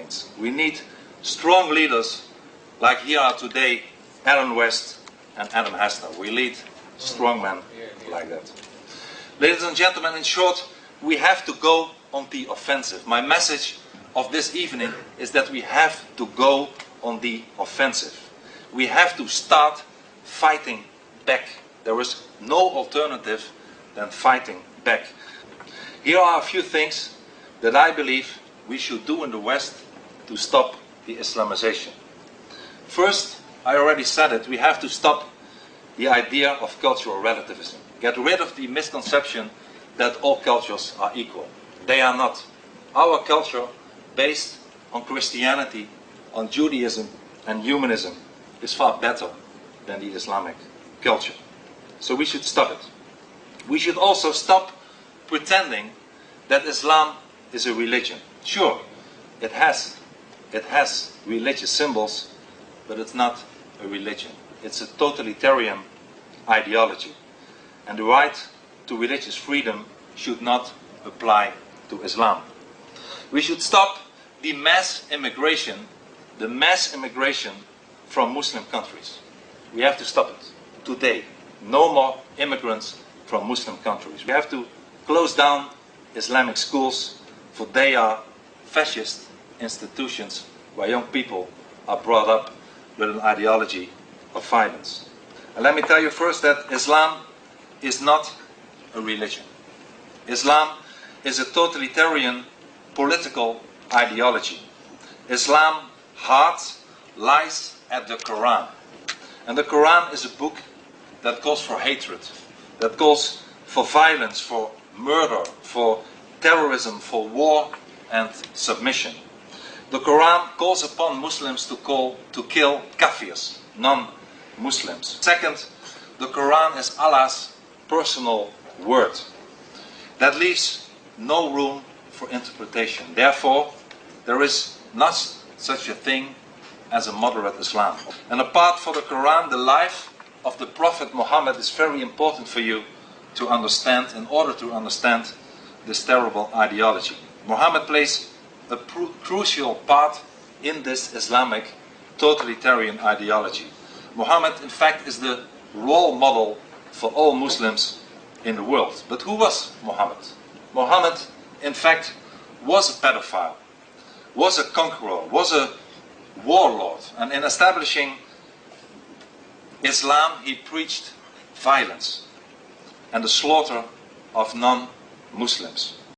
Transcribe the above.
things. We need strong leaders like here are today Aaron West and Adam Hasner. We need strong men like that. Ladies and gentlemen, in short, we have to go on the offensive. My message of this evening is that we have to go on the offensive. We have to start fighting back. There is no alternative than fighting back. Here are a few things that I believe we should do in the West to stop the Islamization. First, I already said it, we have to stop the idea of cultural relativism. Get rid of the misconception that all cultures are equal. They are not. Our culture, based on Christianity, on Judaism and humanism, is far better than the Islamic culture. So we should stop it. We should also stop pretending that Islam is a religion. Sure, it has religious symbols, but it's not a religion. It's a totalitarian ideology. And the right to religious freedom should not apply to Islam. We should stop the mass immigration from Muslim countries. We have to stop it today. No more immigrants from Muslim countries. We have to close down Islamic schools, for they are fascist institutions where young people are brought up with an ideology of violence. And let me tell you first that Islam is not a religion. Islam is a totalitarian political ideology. Islam's heart lies at the Quran. And the Quran is a book that calls for hatred, that calls for violence, for murder, for terrorism, for war and submission. The Quran calls upon Muslims to kill kafirs, non-Muslims. Second, the Quran is Allah's personal word. That leaves no room for interpretation. Therefore, there is not such a thing as a moderate Islam. And apart from the Quran, the life of the Prophet Muhammad is very important for you to understand, in order to understand this terrible ideology. Muhammad plays a crucial part in this Islamic totalitarian ideology. Muhammad, in fact, is the role model for all Muslims in the world. But who was Muhammad? Muhammad, in fact, was a pedophile, was a conqueror, was a warlord. And in establishing Islam, he preached violence and the slaughter of non-Muslims.